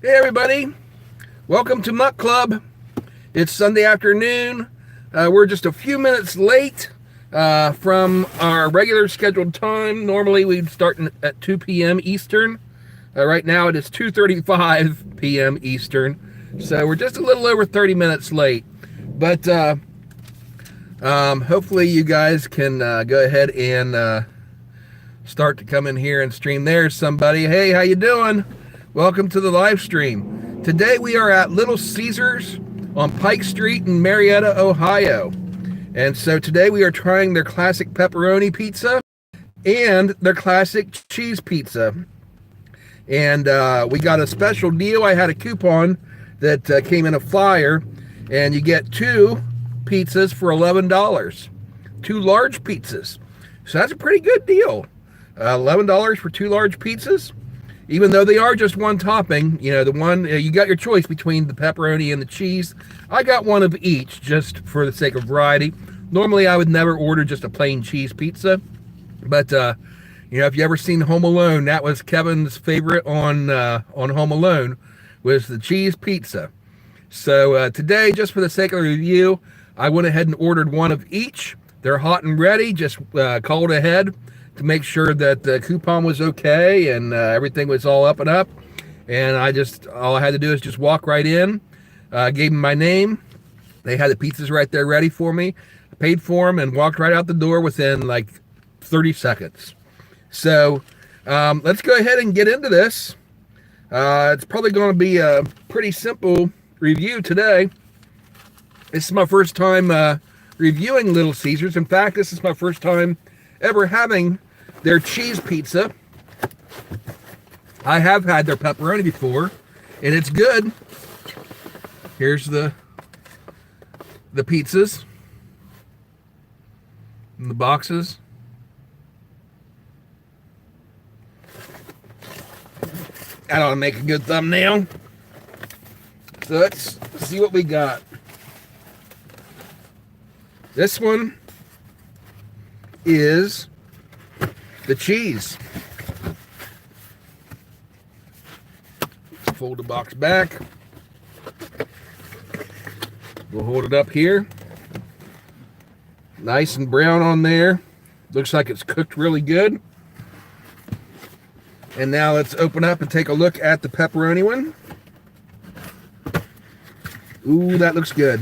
Hey everybody, welcome to Muck Club. It's Sunday afternoon. We're just a few minutes late from our regular scheduled time. Normally we'd start at 2 p.m. Eastern. Right now it is 2:35 p.m. Eastern. So we're just a little over 30 minutes late. But hopefully you guys can go ahead and start to come in here and stream. There's somebody. Hey, how you doing? Welcome to the live stream. Today we are at Little Caesars on Pike Street in Marietta, Ohio. And so today we are trying their classic pepperoni pizza and their classic cheese pizza. And we got a special deal. I had a coupon that came in a flyer, and you get two pizzas for $11. Two large pizzas. So that's a pretty good deal. $11 for two large pizzas. Even though they are just one topping, you know, the one, you got your choice between the pepperoni and the cheese. I got one of each just for the sake of variety. Normally I would never order just a plain cheese pizza, but you know, if you ever seen Home Alone, that was Kevin's favorite on Home Alone, was the cheese pizza. So today, just for the sake of the review, I went ahead and ordered one of each. They're hot and ready. Just called ahead to make sure that the coupon was okay and everything was all up and up. And all I had to do is just walk right in, gave them my name. They had the pizzas right there ready for me. I paid for them and walked right out the door within like 30 seconds. So let's go ahead and get into this. It's probably going to be a pretty simple review today. This is my first time reviewing Little Caesars. In fact, this is my first time ever having their cheese pizza. I have had their pepperoni before, and it's good. Here's the pizzas in the boxes. That ought to make a good thumbnail. So let's see what we got. This one is the cheese. Fold the box back. We'll hold it up here. Nice and brown on there. Looks like it's cooked really good. And now let's open up and take a look at the pepperoni one. Ooh, that looks good.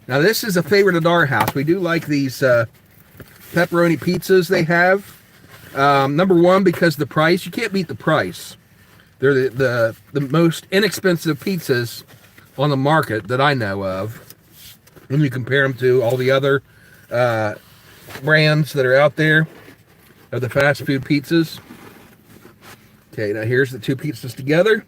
Now this is a favorite at our house. We do like these pepperoni pizzas they have. Number one, because the price, you can't beat the price. They're the most inexpensive pizzas on the market that I know of. When you compare them to all the other brands that are out there of the fast food pizzas. Okay, now here's the two pizzas together.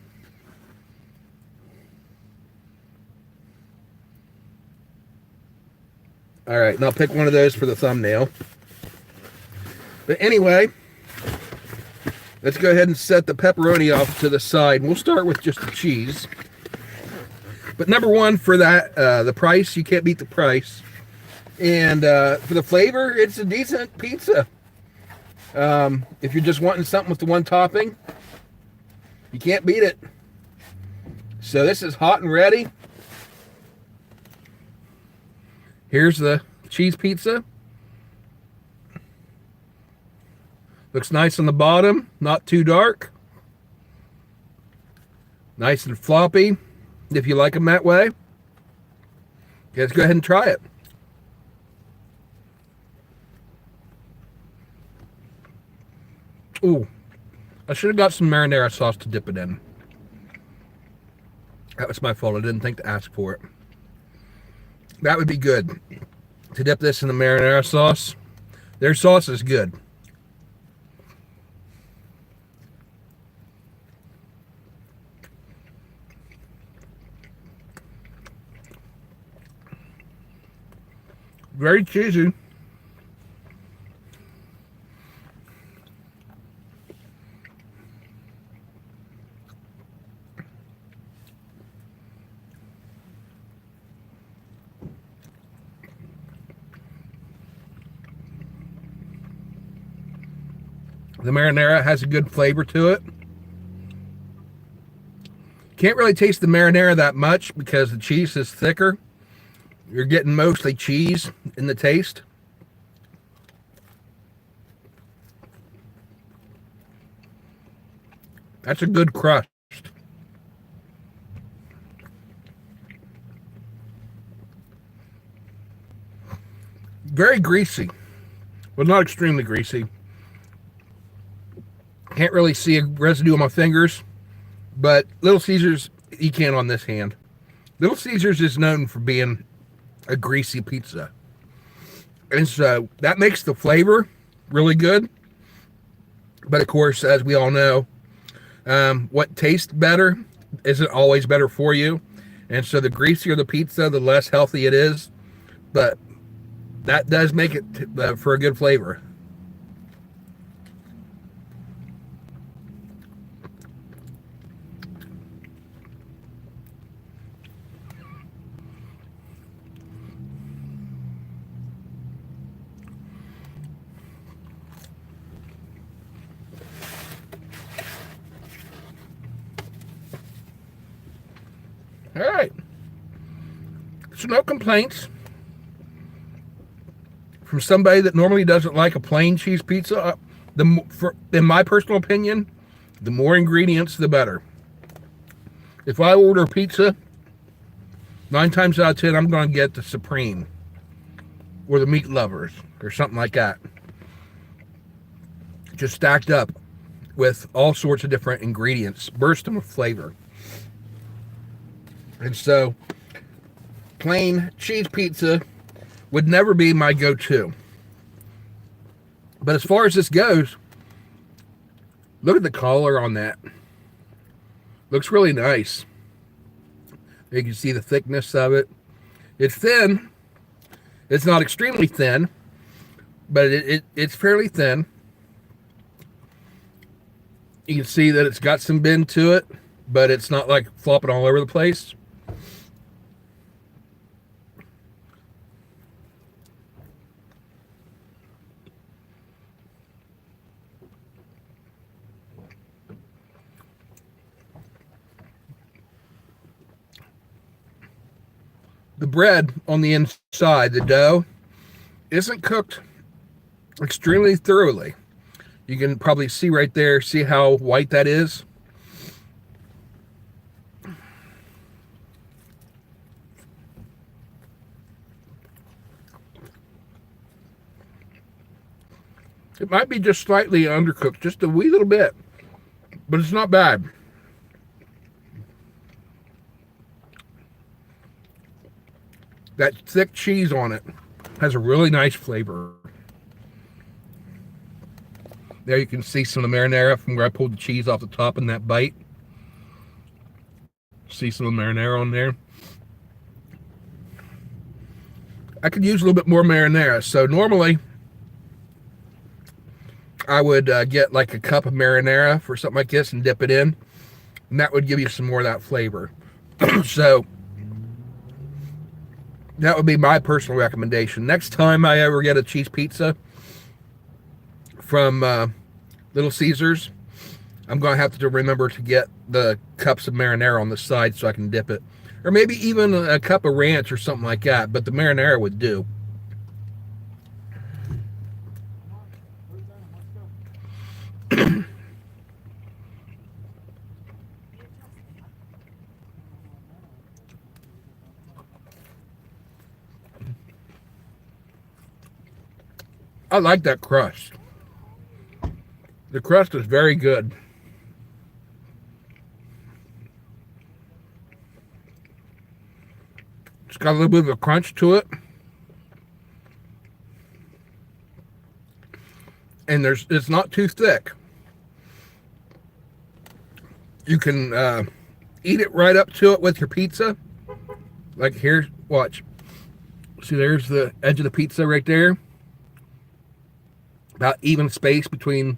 All right, and I'll pick one of those for the thumbnail. But anyway, let's go ahead and set the pepperoni off to the side. We'll start with just the cheese. But number one, for that, the price, you can't beat the price. And for the flavor, it's a decent pizza. If you're just wanting something with the one topping, you can't beat it. So this is hot and ready. Here's the cheese pizza. Looks nice on the bottom, not too dark. Nice and floppy, if you like them that way. Okay, let's go ahead and try it. Ooh, I should have got some marinara sauce to dip it in. That was my fault. I didn't think to ask for it. That would be good, to dip this in the marinara sauce. Their sauce is good. Very cheesy. The marinara has a good flavor to it. Can't really taste the marinara that much because the cheese is thicker. You're getting mostly cheese in the taste. That's a good crust. Very greasy. Well, not extremely greasy. Can't really see a residue on my fingers, but Little Caesars, you can on this hand. Little Caesars is known for being a greasy pizza. And so that makes the flavor really good. But of course, as we all know, what tastes better isn't always better for you. And so the greasier the pizza, the less healthy it is. But that does make it for a good flavor. All right. So no complaints from somebody that normally doesn't like a plain cheese pizza. In my personal opinion, the more ingredients, the better. If I order pizza, 9 times out of 10, I'm going to get the Supreme or the Meat Lovers or something like that. Just stacked up with all sorts of different ingredients, bursting with flavor. And so, plain cheese pizza would never be my go-to. But as far as this goes, look at the color on that. Looks really nice. You can see the thickness of it. It's thin. It's not extremely thin, but it's fairly thin. You can see that it's got some bend to it, but it's not like flopping all over the place. The bread on the inside, the dough, isn't cooked extremely thoroughly. You can probably see right there, see how white that is? It might be just slightly undercooked, just a wee little bit, but it's not bad. That thick cheese on it has a really nice flavor. There you can see some of the marinara from where I pulled the cheese off the top in that bite. See some of the marinara on there. I could use a little bit more marinara. So normally I would get like a cup of marinara for something like this and dip it in. And that would give you some more of that flavor. So that would be my personal recommendation. Next time I ever get a cheese pizza from Little Caesars, I'm going to have to remember to get the cups of marinara on the side so I can dip it. Or maybe even a cup of ranch or something like that, but the marinara would do. I like that crust. The crust is very good. It's got a little bit of a crunch to it. And it's not too thick. You can eat it right up to it with your pizza. Like here, watch. See, there's the edge of the pizza right there. About even space between,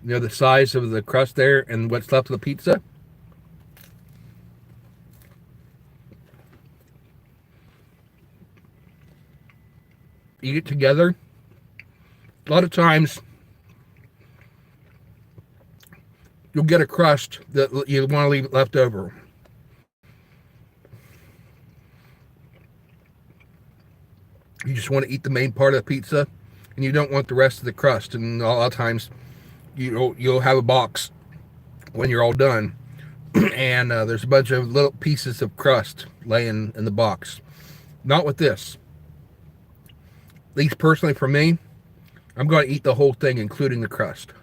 the size of the crust there and what's left of the pizza. Eat it together. A lot of times, you'll get a crust that you want to leave left over. You just want to eat the main part of the pizza, and you don't want the rest of the crust. And a lot of times, you'll have a box when you're all done, and there's a bunch of little pieces of crust laying in the box. Not with this. At least personally for me, I'm going to eat the whole thing, including the crust.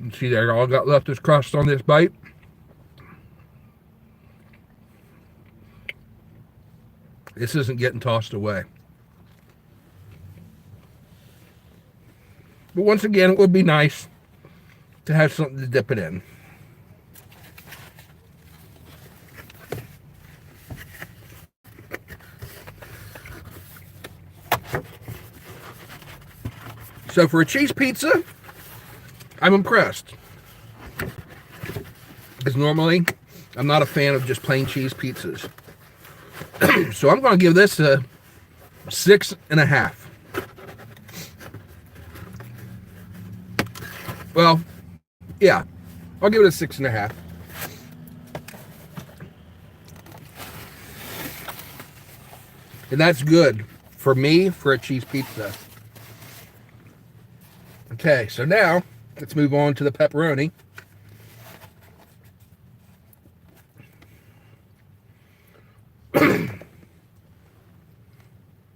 You see there, all I got left is crust on this bite. This isn't getting tossed away. But once again, it would be nice to have something to dip it in. So for a cheese pizza, I'm impressed. Because normally, I'm not a fan of just plain cheese pizzas. So I'm going to give this a 6.5. Well, yeah, I'll give it a 6.5. And that's good for me for a cheese pizza. Okay, so now let's move on to the pepperoni.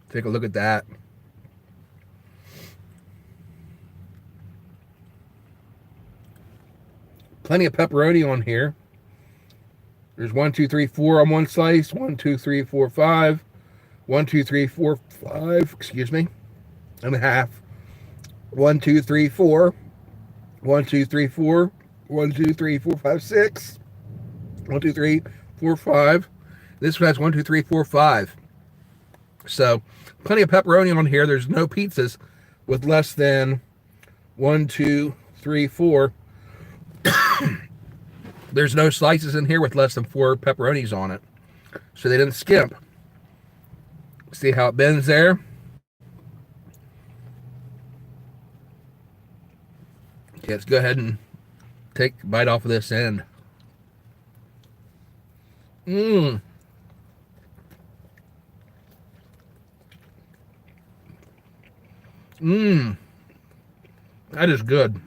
Take a look at that. Plenty of pepperoni on here. There's 1, 2, 3, 4 on one slice. 1, 2, 3, 4, 5. 1, 2, 3, 4, 5. Excuse me. And a half. 1, 2, 3, 4. 1, 2, 3, 4. 1, 2, 3, 4, 5, 6. 1, 2, 3, 4, 5. This one has 1, 2, 3, 4, 5. So, plenty of pepperoni on here. There's no pizzas with less than 1, 2, 3, 4. There's no slices in here with less than 4 pepperonis on it. So they didn't skimp. See how it bends there? Okay, let's go ahead and take a bite off of this end. Mmm. Mmm. That is good.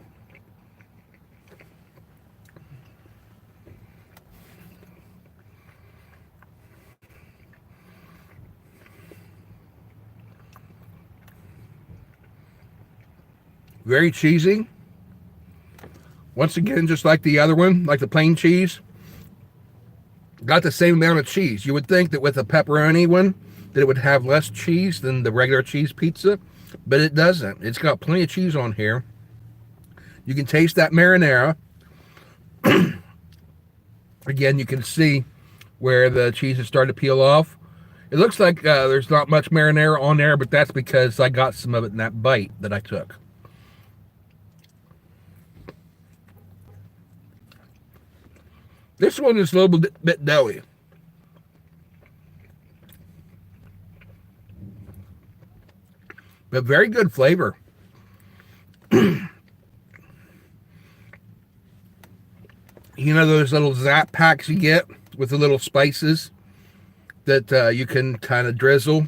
Very cheesy. Once again, just like the other one, like the plain cheese, got the same amount of cheese. You would think that with a pepperoni one, that it would have less cheese than the regular cheese pizza, but it doesn't. It's got plenty of cheese on here. You can taste that marinara. Again, you can see where the cheese has started to peel off. It looks like there's not much marinara on there, but that's because I got some of it in that bite that I took. This one is a little bit doughy. But very good flavor. You know those little Zap packs you get with the little spices that you can kind of drizzle?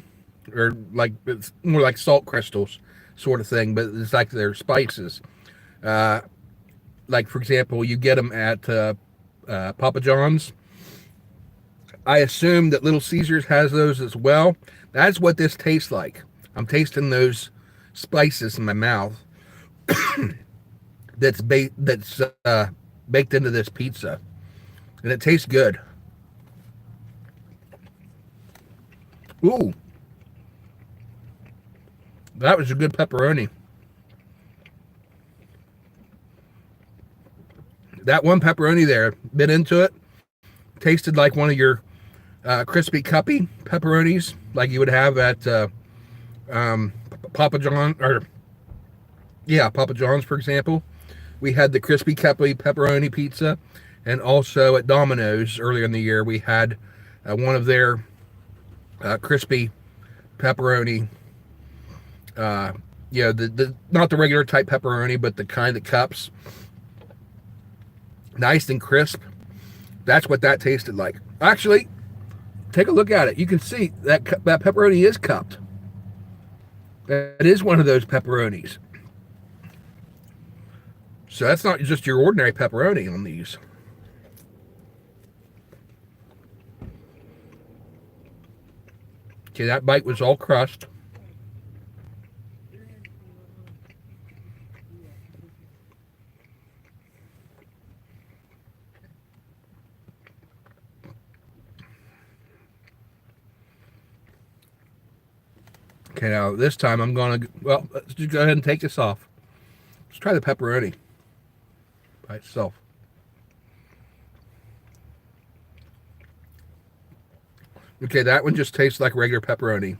Or like, it's more like salt crystals sort of thing, but it's like they're spices. Like, for example, you get them at Papa John's. I assume that Little Caesars has those as well. That's what this tastes like. I'm tasting those spices in my mouth. that's baked into this pizza, and it tastes good. Ooh, that was a good pepperoni. That one pepperoni there, bit into it, tasted like one of your crispy cuppy pepperonis, like you would have at Papa John, or Papa John's, for example. We had the crispy cuppy pepperoni pizza, and also at Domino's earlier in the year we had one of their crispy pepperoni. The not the regular type pepperoni, but the kind that cups. Nice and crisp. That's what that tasted like. Actually, take a look at it. You can see that that pepperoni is cupped. That is one of those pepperonis. So that's not just your ordinary pepperoni on these. Okay, that bite was all crust. Okay, now this time I'm going to, well, let's just go ahead and take this off. Let's try the pepperoni by itself. Okay, that one just tastes like regular pepperoni.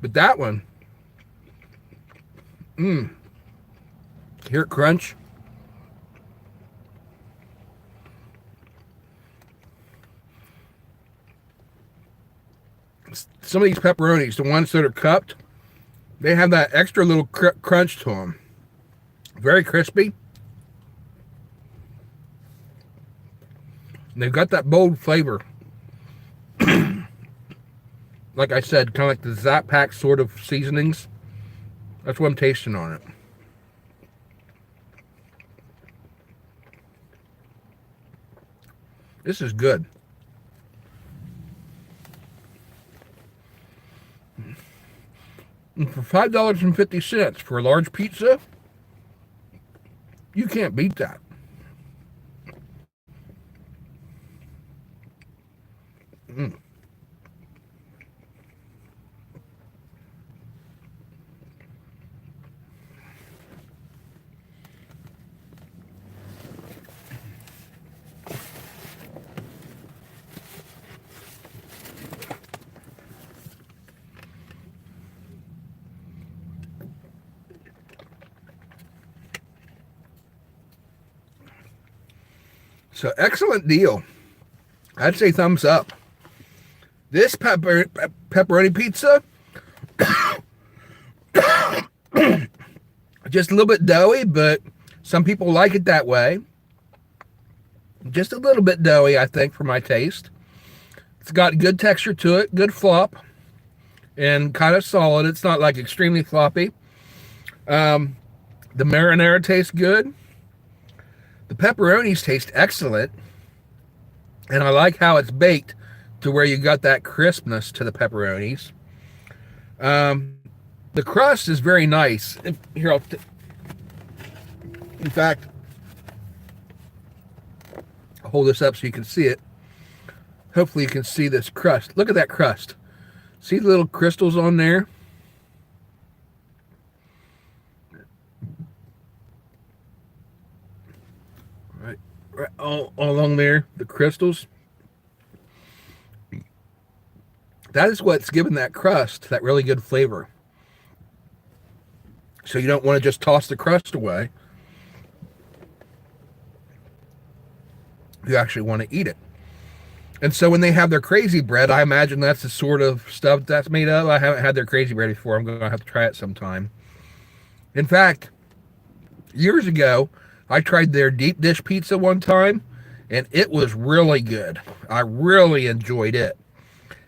But that one, hear it crunch? Some of these pepperonis, the ones that are cupped, they have that extra little crunch to them. Very crispy. And they've got that bold flavor. Like I said, kind of like the Zap Pack sort of seasonings. That's what I'm tasting on it. This is good. And for $5.50 for a large pizza, you can't beat that. So excellent deal. I'd say thumbs up. This pepperoni pizza, just a little bit doughy, but some people like it that way. Just a little bit doughy, I think, for my taste. It's got good texture to it, good flop, and kind of solid. It's not like extremely floppy. The marinara tastes good. The pepperonis taste excellent. And I like how it's baked to where you got that crispness to the pepperonis. The crust is very nice. Here, in fact, I'll hold this up so you can see it. Hopefully you can see this crust. Look at that crust. See the little crystals on there? Right all along there, the crystals. That is what's giving that crust that really good flavor. So you don't want to just toss the crust away. You actually want to eat it. And so when they have their crazy bread, I imagine that's the sort of stuff that's made of. I haven't had their crazy bread before. I'm going to have to try it sometime. In fact, years ago, I tried their deep dish pizza one time, and it was really good. I really enjoyed it.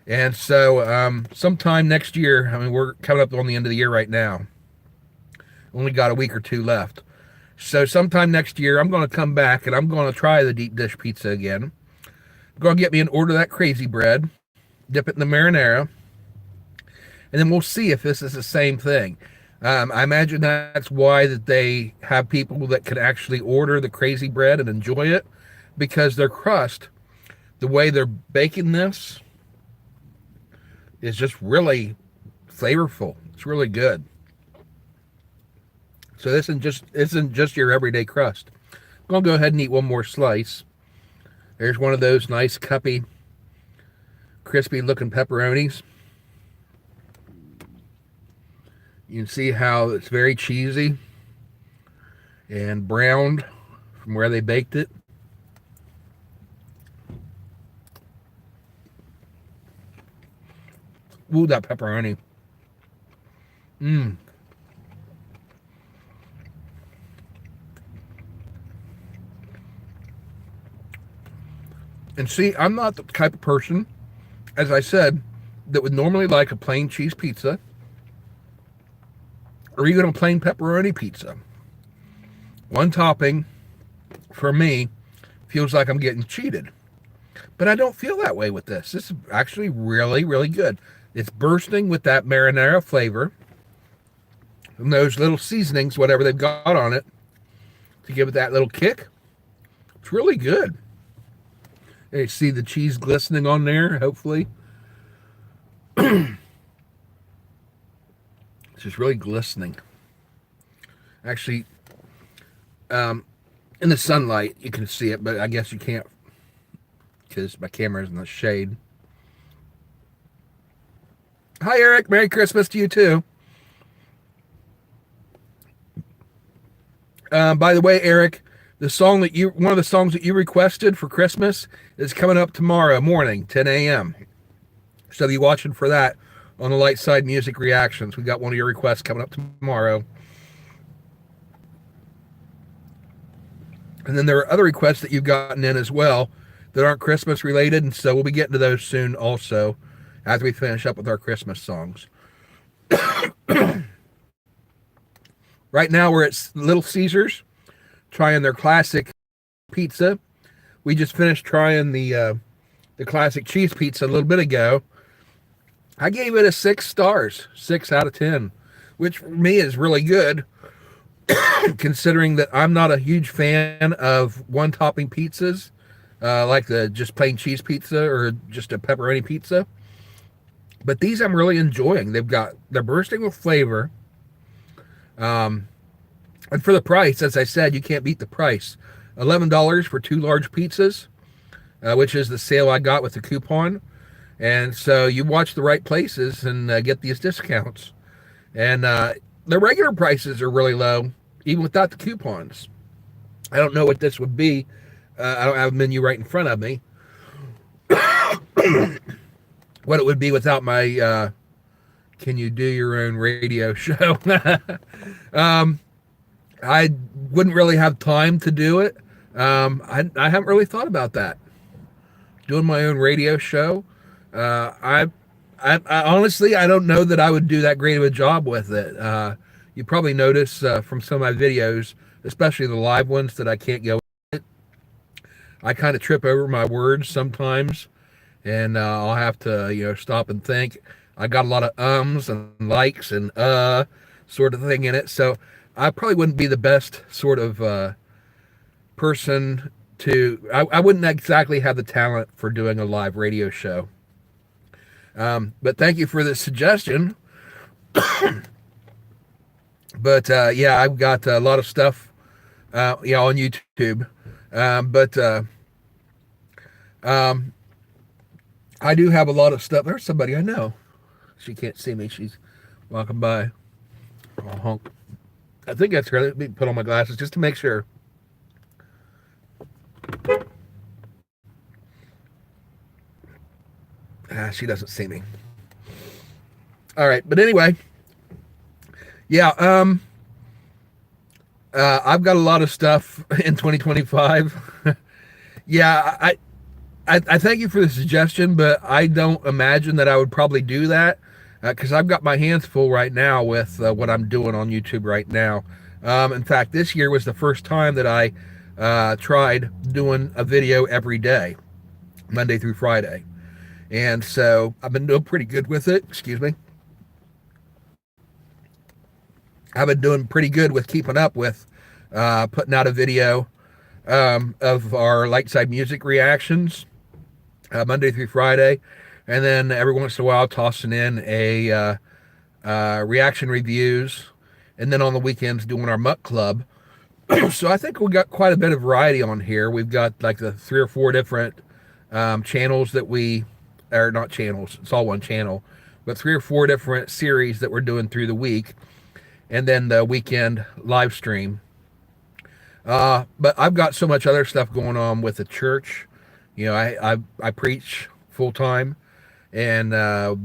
And so sometime next year, I mean, we're coming up on the end of the year right now. Only got a week or two left. So sometime next year, I'm going to come back, and I'm going to try the deep dish pizza again. I'm going to get me an order of that crazy bread, dip it in the marinara, and then we'll see if this is the same thing. I imagine that's why that they have people that can actually order the crazy bread and enjoy it, because their crust, the way they're baking this, is just really flavorful. It's really good. So this isn't just your everyday crust. I'm going to go ahead and eat one more slice. There's one of those nice cuppy, crispy looking pepperonis. You can see how it's very cheesy and browned from where they baked it. Ooh, that pepperoni. Mmm. And see, I'm not the type of person, as I said, that would normally like a plain cheese pizza or even a plain pepperoni pizza. One topping, for me, feels like I'm getting cheated. But I don't feel that way with this. This is actually really, really good. It's bursting with that marinara flavor and those little seasonings, whatever they've got on it, to give it that little kick. It's really good. You see the cheese glistening on there, hopefully. It's just really glistening. Actually, in the sunlight, you can see it, but I guess you can't because my camera's in the shade. Hi, Eric. Merry Christmas to you, too. By the way, Eric, one of the songs that you requested for Christmas is coming up tomorrow morning, 10 a.m. So be watching for that on the Light Side Music Reactions. We got one of your requests coming up tomorrow. And then there are other requests that you've gotten in as well that aren't Christmas related, and so we'll be getting to those soon also after we finish up with our Christmas songs. Right now we're at Little Caesars trying their classic pizza. We just finished trying the classic cheese pizza a little bit ago. I gave it a 6 stars, 6 out of 10, which for me is really good considering that I'm not a huge fan of one topping pizzas, like the just plain cheese pizza or just a pepperoni pizza. But these I'm really enjoying. They're bursting with flavor. And for the price, as I said, you can't beat the price. $11 for 2 large pizzas, which is the sale I got with the coupon. And so you watch the right places and get these discounts. And the regular prices are really low, even without the coupons. I don't know what this would be. I don't have a menu right in front of me. What it would be without my can you do your own radio show? I wouldn't really have time to do it. I haven't really thought about that. Doing my own radio show. I honestly, I don't know that I would do that great of a job with it. You probably notice from some of my videos, especially the live ones, that I can't go. I kind of trip over my words sometimes, and I'll have to, stop and think. I got a lot of ums and likes and sort of thing in it, so I probably wouldn't be the best sort of person to. I wouldn't exactly have the talent for doing a live radio show. But thank you for the suggestion. But yeah, I've got a lot of stuff, on YouTube. I do have a lot of stuff. There's somebody I know. She can't see me. She's walking by. Oh, honk. I think that's her. Let me put on my glasses just to make sure. She doesn't see me. All right, but anyway, yeah. I've got a lot of stuff in 2025. Yeah, I thank you for the suggestion, but I don't imagine that I would probably do that because I've got my hands full right now with what I'm doing on YouTube right now. In fact, this year was the first time that I tried doing a video every day, Monday through Friday. And so I've been doing pretty good with it. Excuse me. I've been doing pretty good with keeping up with putting out a video of our Light Side Music Reactions Monday through Friday. And then every once in a while tossing in a reaction reviews. And then on the weekends doing our Muck Club. So I think we got quite a bit of variety on here. We've got like the 3 or 4 different channels that we, or not channels, it's all one channel, but 3 or 4 different series that we're doing through the week. And then the weekend live stream. But I've got so much other stuff going on with the church. I preach full time, and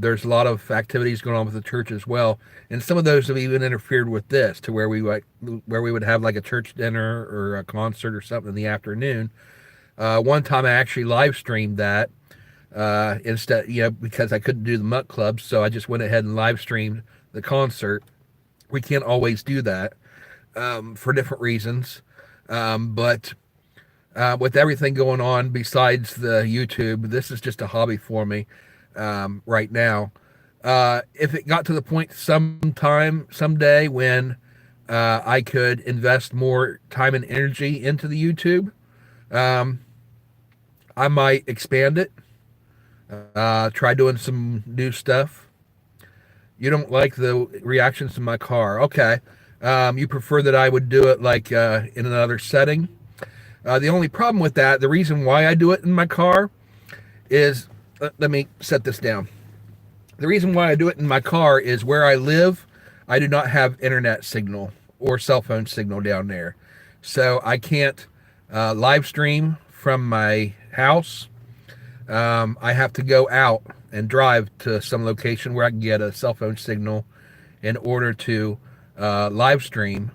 there's a lot of activities going on with the church as well. And some of those have even interfered with this, to where we would have like a church dinner or a concert or something in the afternoon. One time I actually live streamed that instead, because I couldn't do the Mutt Club, so I just went ahead and live streamed the concert. We can't always do that for different reasons, but with everything going on besides the YouTube, this is just a hobby for me right now. If it got to the point someday when I could invest more time and energy into the YouTube, um, I might expand it, try doing some new stuff. You don't like the reactions to my car. Okay. You prefer that I would do it like in another setting. The only problem with that, the reason why I do it in my car is, let me set this down. The reason why I do it in my car is where I live, I do not have internet signal or cell phone signal down there. So I can't live stream from my house. I have to go out and drive to some location where I can get a cell phone signal in order to live stream,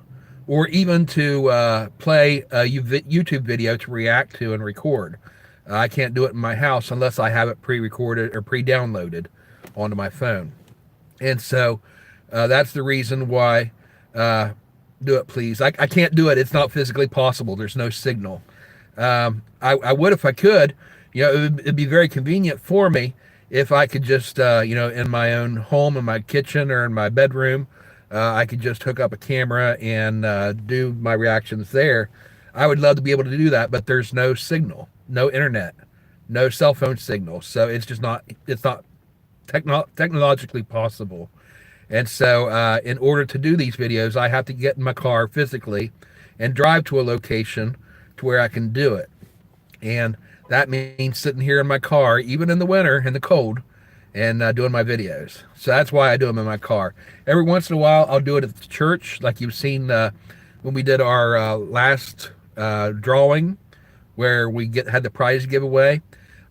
or even to play a YouTube video to react to and record. I can't do it in my house unless I have it pre-recorded or pre-downloaded onto my phone. And so that's the reason why do it, please. I can't do it. It's not physically possible. There's no signal. I would if I could. It'd be very convenient for me if I could just, in my own home, in my kitchen or in my bedroom, I could just hook up a camera and do my reactions there. I would love to be able to do that, but there's no signal, no internet, no cell phone signal. So it's not technologically possible. And so in order to do these videos, I have to get in my car physically and drive to a location to where I can do it. And that means sitting here in my car, even in the winter, in the cold, and doing my videos. So that's why I do them in my car. Every once in a while, I'll do it at the church, like you've seen when we did our last drawing, where we had the prize giveaway.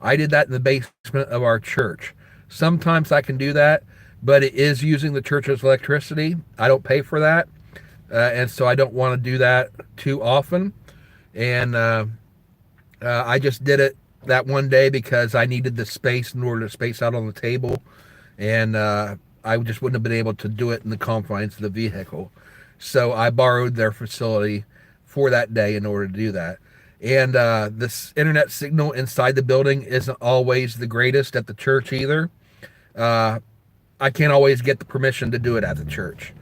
I did that in the basement of our church. Sometimes I can do that, but it is using the church's electricity. I don't pay for that, and so I don't want to do that too often. And I just did it that one day because I needed the space in order to space out on the table, and I just wouldn't have been able to do it in the confines of the vehicle. So I borrowed their facility for that day in order to do that. And this internet signal inside the building isn't always the greatest at the church either. I can't always get the permission to do it at the church.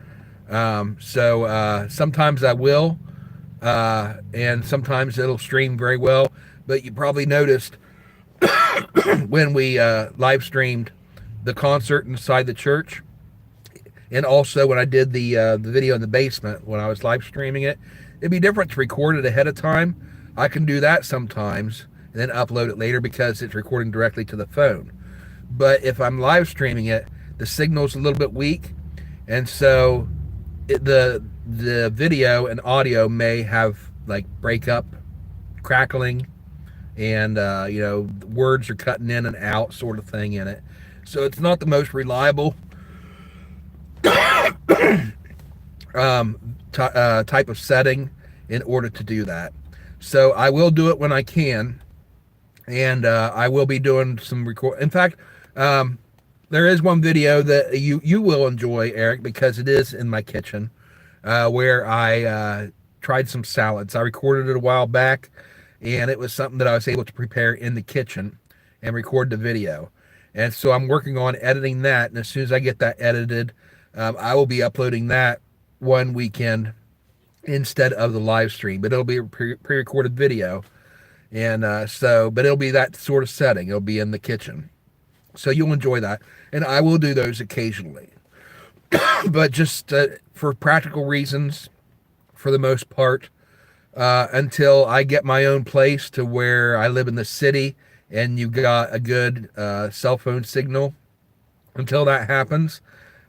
So sometimes I will, and sometimes it'll stream very well. But you probably noticed when we live streamed the concert inside the church, and also when I did the video in the basement when I was live streaming it, it'd be different to record it ahead of time. I can do that sometimes and then upload it later because it's recording directly to the phone. But if I'm live streaming it, the signal's a little bit weak, and so the video and audio may have like breakup, crackling, and words are cutting in and out sort of thing in it. So it's not the most reliable type of setting in order to do that. So I will do it when I can, and I will be doing some record. In fact, there is one video that you will enjoy, Eric, because it is in my kitchen, where I tried some salads. I recorded it a while back, and it was something that I was able to prepare in the kitchen and record the video. And so I'm working on editing that, and as soon as I get that edited, I will be uploading that one weekend instead of the live stream. But it'll be a pre-recorded video, and but it'll be that sort of setting. It'll be in the kitchen. So you'll enjoy that, and I will do those occasionally. But just for practical reasons, for the most part, until I get my own place to where I live in the city and you've got a good cell phone signal. Until that happens,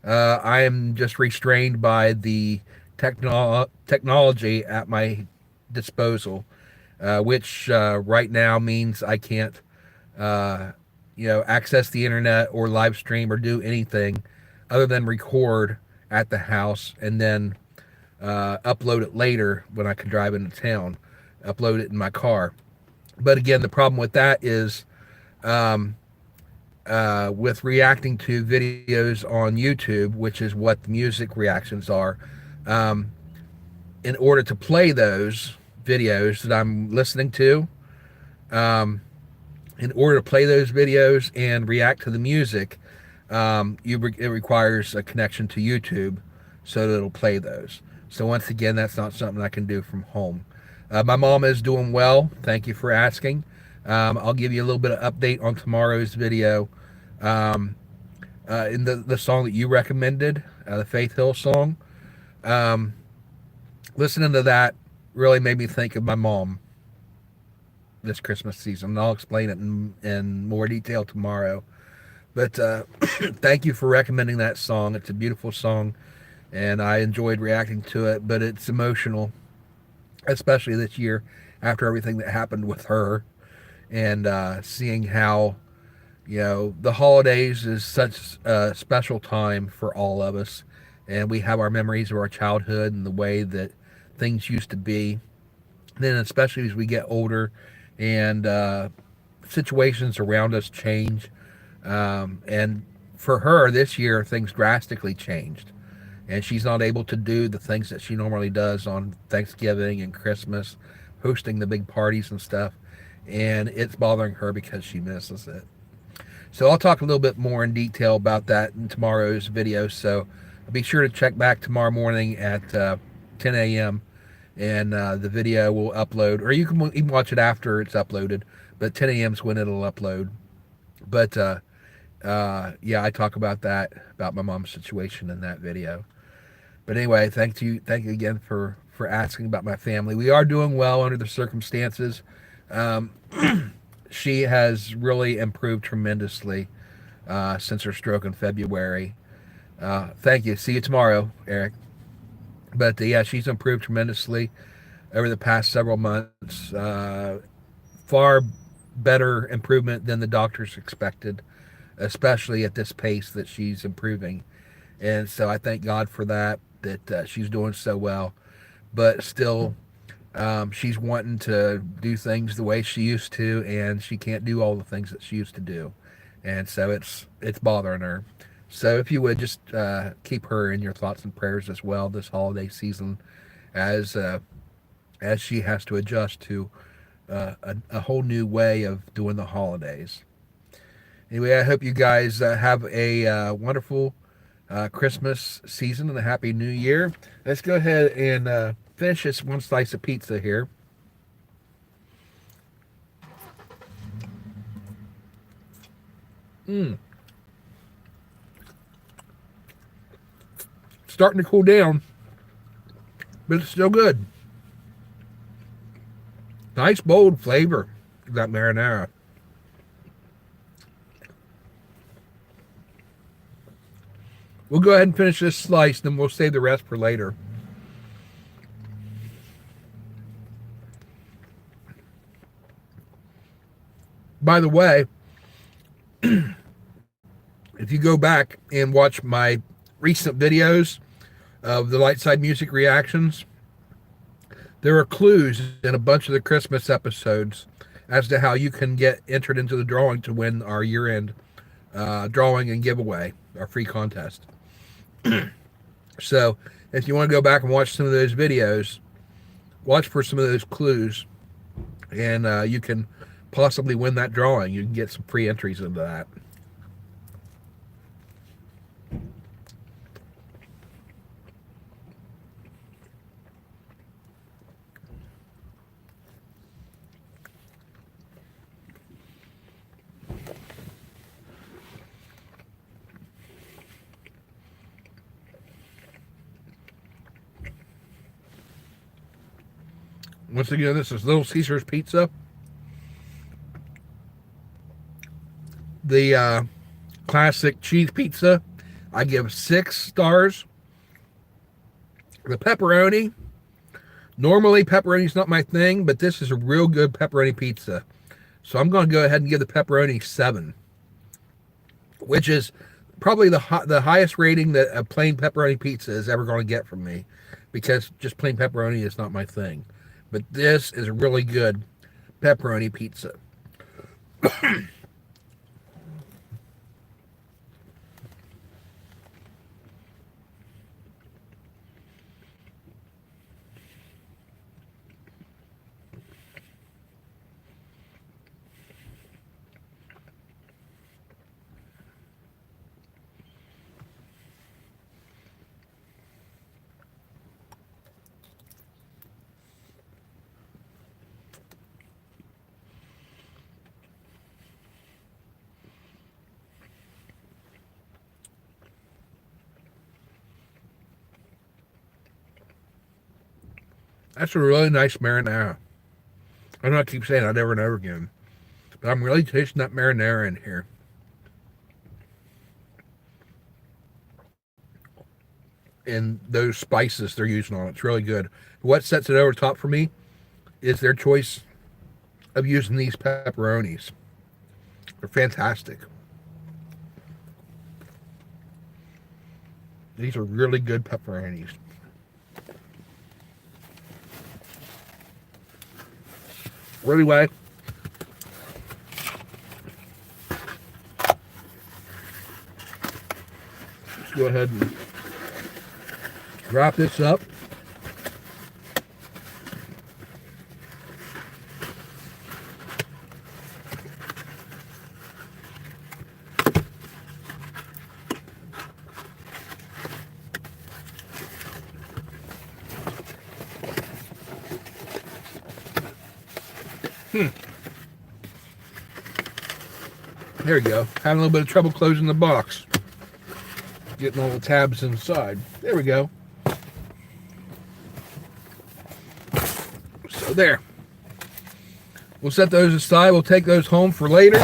I am just restrained by the technology at my disposal, which right now means I can't, access the internet or live stream or do anything other than record at the house and then upload it later when I can drive into town, upload it in my car. But again, the problem with that is with reacting to videos on YouTube, which is what the music reactions are, in order to play those videos that I'm listening to, in order to play those videos and react to the music, it requires a connection to YouTube so that it'll play those. So once again, that's not something I can do from home. My mom is doing well. Thank you for asking. I'll give you a little bit of update on tomorrow's video. In the song that you recommended, the Faith Hill song, listening to that really made me think of my mom this Christmas season. And I'll explain it in more detail tomorrow. But thank you for recommending that song. It's a beautiful song, and I enjoyed reacting to it. But it's emotional, especially this year after everything that happened with her, and seeing how the holidays is such a special time for all of us, and we have our memories of our childhood and the way that things used to be. Then especially as we get older and situations around us change, and for her this year things drastically changed, and she's not able to do the things that she normally does on Thanksgiving and Christmas, hosting the big parties and stuff, and it's bothering her because she misses it. So I'll talk a little bit more in detail about that in tomorrow's video. So be sure to check back tomorrow morning at 10 a.m. and the video will upload, or you can even watch it after it's uploaded, but 10 a.m. is when it'll upload. But yeah, I talk about that, about my mom's situation in that video. But anyway, thank you again for asking about my family. We are doing well under the circumstances. She has really improved tremendously since her stroke in February. Thank you. See you tomorrow, Eric. But yeah, she's improved tremendously over the past several months. Far better improvement than the doctors expected, especially at this pace that she's improving. And so I thank God for that she's doing so well. But still, she's wanting to do things the way she used to, and she can't do all the things that she used to do. And so it's bothering her. So if you would just keep her in your thoughts and prayers as well this holiday season, as she has to adjust to a whole new way of doing the holidays. Anyway, I hope you guys have a wonderful Christmas season and a happy New Year. Let's go ahead and finish this one slice of pizza here. Starting to cool down, but it's still good. Nice bold flavor, that marinara. We'll go ahead and finish this slice, then we'll save the rest for later. By the way, if you go back and watch my recent videos of the light side music reactions, there are clues in a bunch of the Christmas episodes as to how you can get entered into the drawing to win our year-end drawing and giveaway, our free contest. So if you want to go back and watch some of those videos, watch for some of those clues, and you can possibly win that drawing. You can get some free entries into that. Once again, this is Little Caesars Pizza. The classic cheese pizza, I give 6 stars. The pepperoni, normally pepperoni's not my thing, but this is a real good pepperoni pizza. So I'm going to go ahead and give the pepperoni 7. which is probably the highest rating that a plain pepperoni pizza is ever going to get from me, because just plain pepperoni is not my thing. But this is a really good pepperoni pizza. That's a really nice marinara. I know I keep saying that over and over again, but I'm really tasting that marinara in here. And those spices they're using on it. It's really good. What sets it over top for me is their choice of using these pepperonis. They're fantastic. These are really good pepperonis. Anyway, let's go ahead and wrap this up. There we go. Having a little bit of trouble closing the box. Getting all the tabs inside. There we go. So there. We'll set those aside. We'll take those home for later.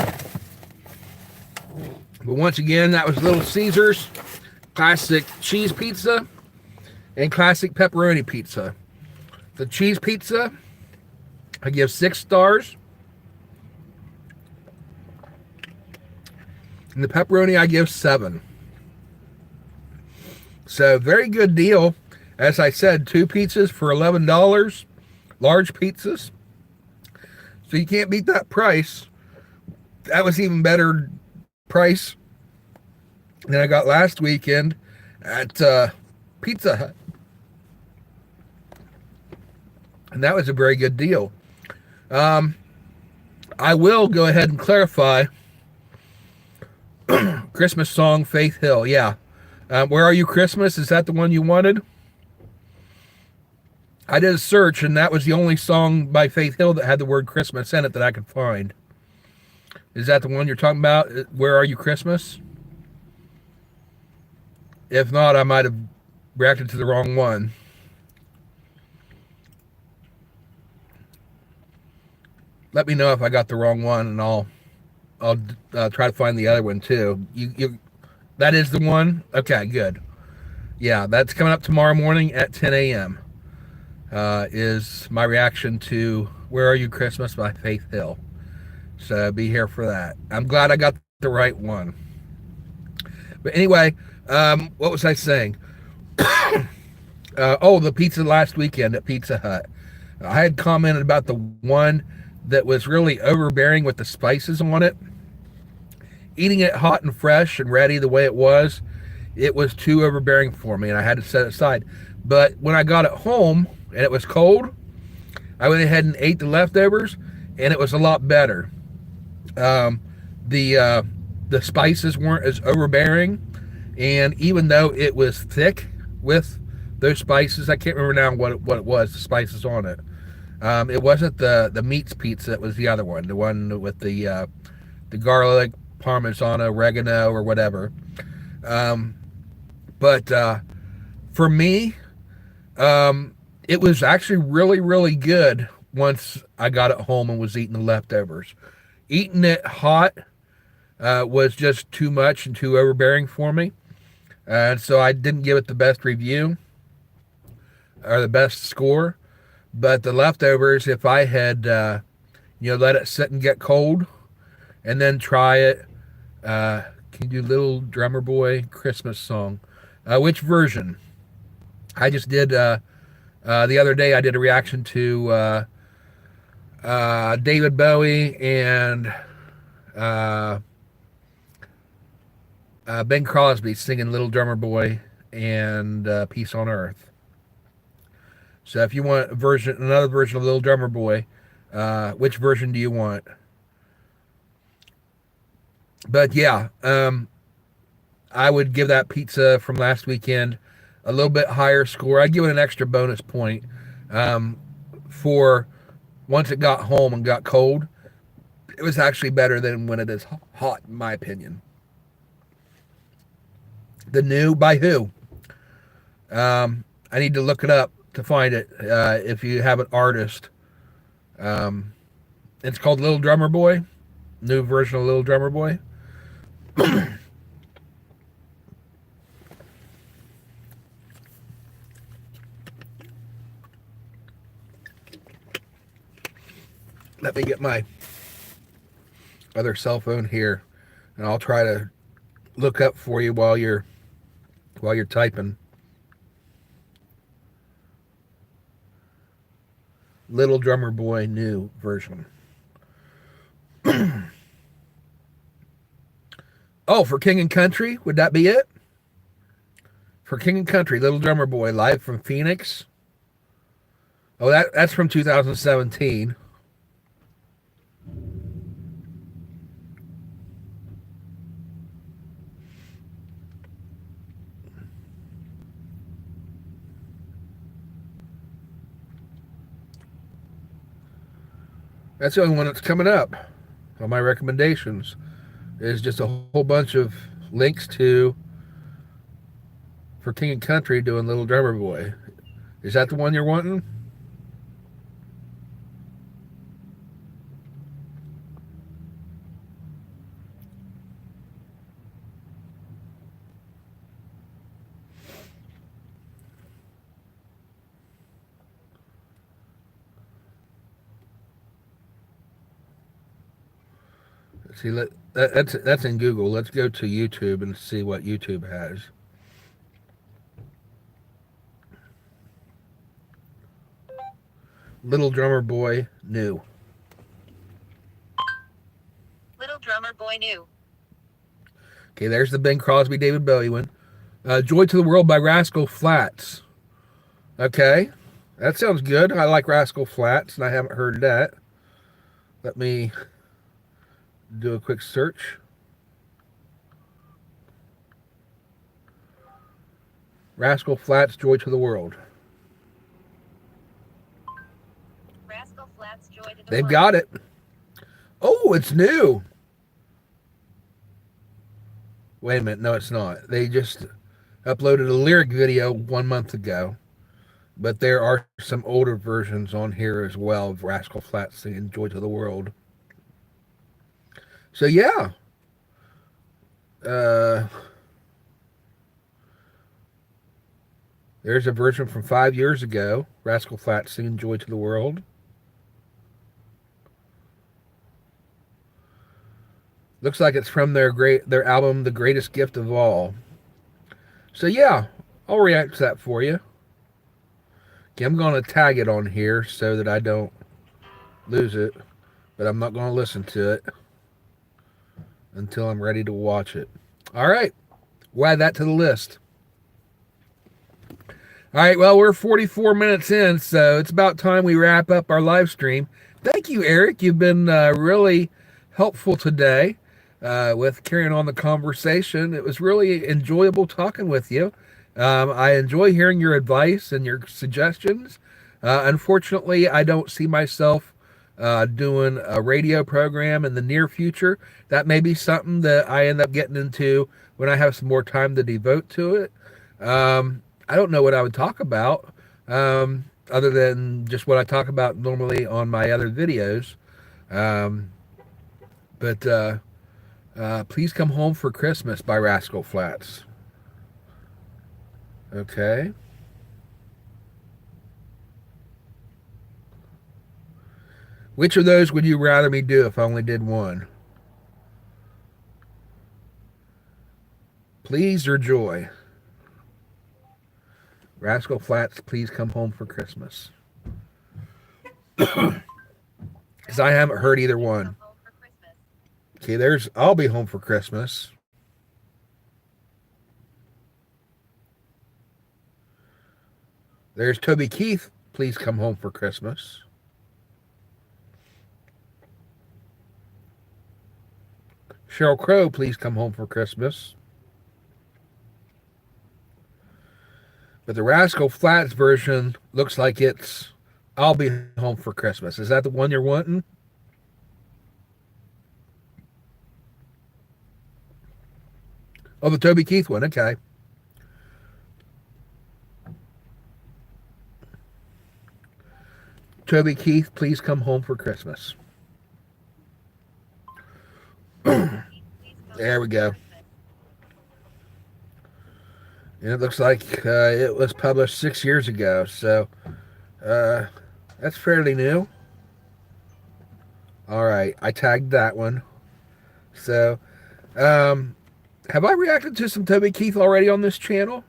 But once again, that was Little Caesars Classic Cheese Pizza and Classic Pepperoni Pizza. The cheese pizza, I give 6 stars. And the pepperoni, I give 7. So, very good deal. As I said, 2 pizzas for $11. Large pizzas. So, you can't beat that price. That was even better price than I got last weekend at Pizza Hut. And that was a very good deal. I will go ahead and clarify. Christmas song, Faith Hill. Yeah. Where Are You Christmas? Is that the one you wanted? I did a search, and that was the only song by Faith Hill that had the word Christmas in it that I could find. Is that the one you're talking about? Where Are You Christmas? If not, I might have reacted to the wrong one. Let me know if I got the wrong one, and I'll try to find the other one too. That is the one? Okay, good. Yeah, that's coming up tomorrow morning at 10 a.m. Is my reaction to Where Are You Christmas by Faith Hill. So be here for that. I'm glad I got the right one. But anyway, what was I saying? The pizza last weekend at Pizza Hut. I had commented about the one that was really overbearing with the spices on it. Eating it hot and fresh and ready the way it was too overbearing for me, and I had to set it aside. But when I got it home and it was cold, I went ahead and ate the leftovers, and it was a lot better. The spices weren't as overbearing, and even though it was thick with those spices, I can't remember now what it was, the spices on it. It wasn't the meats pizza. It was the other one, the one with the garlic, parmesan, oregano, or whatever. But for me, it was actually really, really good once I got it home and was eating the leftovers. Eating it hot was just too much and too overbearing for me. And so I didn't give it the best review or the best score. But the leftovers, if I had, let it sit and get cold and then try it, Can you do Little Drummer Boy Christmas song? Which version? I just did the other day. I did a reaction to David Bowie and uh, Ben Crosby singing "Little Drummer Boy" and "Peace on Earth." So if you want another version of "Little Drummer Boy," which version do you want? But yeah, I would give that pizza from last weekend a little bit higher score. I'd give it an extra bonus point for once it got home and got cold. It was actually better than when it is hot, in my opinion. The New by who? I need to look it up to find it. If you have an artist, it's called Little Drummer Boy. New version of Little Drummer Boy. Let me get my other cell phone here, and I'll try to look up for you while you're typing. Little Drummer Boy new version. Oh, for King and Country, would that be it? For King and Country, Little Drummer Boy, live from Phoenix. Oh, that's from 2017. That's the only one that's coming up on my recommendations. Is just a whole bunch of links to for King and Country doing Little Drummer Boy. Is that the one you're wanting? See, that's in Google. Let's go to YouTube and see what YouTube has. Little Drummer Boy new. Little Drummer Boy new. Okay, there's the Ben Crosby, David Bowie one. Joy to the World by Rascal Flatts. Okay, that sounds good. I like Rascal Flatts, and I haven't heard that. Let me do a quick search. Rascal Flatts, Joy to the World. Rascal Flatts, Joy to the World. They've got it. Oh, it's new. Wait a minute. No, it's not. They just uploaded a lyric video 1 month ago. But there are some older versions on here as well of Rascal Flatts singing Joy to the World. So, yeah. There's a version from 5 years ago. Rascal Flatts singing Joy to the World. Looks like it's from their album, The Greatest Gift of All. So, yeah. I'll react to that for you. Okay, I'm going to tag it on here so that I don't lose it. But I'm not going to listen to it until I'm ready to watch it. All right. We'll add that to the list. All right. Well, we're 44 minutes in, so it's about time we wrap up our live stream. Thank you, Eric. You've been really helpful today with carrying on the conversation. It was really enjoyable talking with you. I enjoy hearing your advice and your suggestions. Unfortunately, I don't see myself doing a radio program in the near future. That may be something that I end up getting into when I have some more time to devote to it. I don't know what I would talk about other than just what I talk about normally on my other videos. But Please Come Home for Christmas by Rascal Flatts. Okay. Which of those would you rather me do if I only did one? Please or joy? Rascal Flatts, please come home for Christmas. Because I haven't heard either one. Okay, there's I'll Be Home for Christmas. There's Toby Keith, please come home for Christmas. Sheryl Crow, please come home for Christmas. But the Rascal Flatts version looks like it's I'll Be Home for Christmas. Is that the one you're wanting? Oh, the Toby Keith one. Okay. Toby Keith, please come home for Christmas. There we go. And it looks like it was published 6 years ago, so that's fairly new. All right, I tagged that one. So, have I reacted to some Toby Keith already on this channel?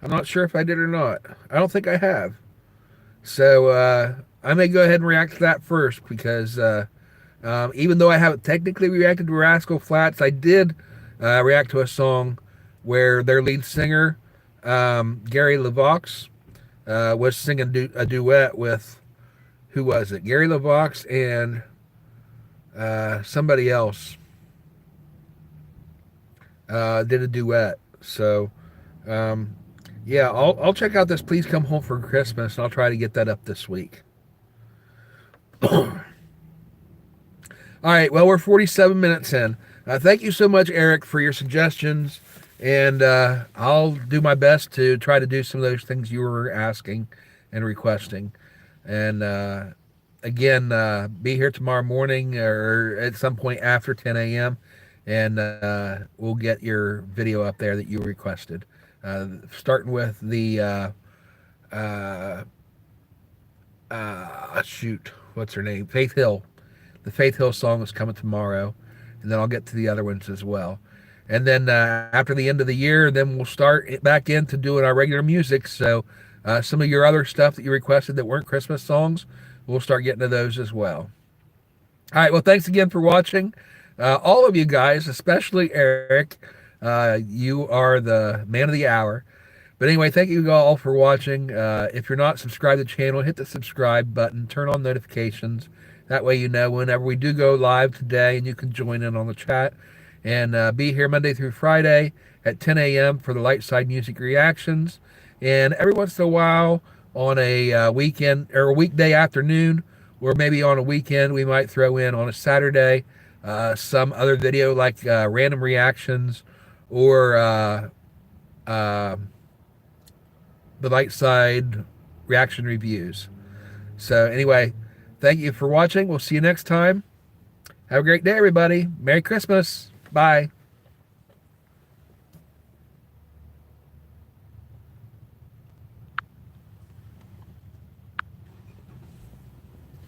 I'm not sure if I did or not. I don't think I have. So, I may go ahead and react to that first because even though I haven't technically reacted to Rascal Flatts, I did react to a song where their lead singer, Gary LeVox, was singing a duet with, who was it? Gary LeVox and somebody else did a duet. So, yeah, I'll check out this Please Come Home for Christmas, and I'll try to get that up this week. All right, well, we're 47 minutes in. Thank you so much, Eric, for your suggestions, and I'll do my best to try to do some of those things you were asking and requesting. And again, be here tomorrow morning or at some point after 10 a.m., and we'll get your video up there that you requested. Starting with the, shoot, what's her name? Faith Hill. The Faith Hill song is coming tomorrow, and then I'll get to the other ones as well. And then after the end of the year, then we'll start back into doing our regular music. So some of your other stuff that you requested that weren't Christmas songs, we'll start getting to those as well. All right, well, thanks again for watching. All of you guys, especially Eric, you are the man of the hour. But anyway, thank you all for watching. If you're not subscribed to the channel, hit the subscribe button, turn on notifications. That way you know whenever we do go live today, and you can join in on the chat. And be here Monday through Friday at 10 a.m. for the Light Side Music Reactions. And every once in a while on a weekend or a weekday afternoon, or maybe on a weekend, we might throw in on a Saturday some other video like random reactions or the Light Side reaction reviews. So anyway, thank you for watching. We'll see you next time. Have a great day, everybody. Merry Christmas. Bye.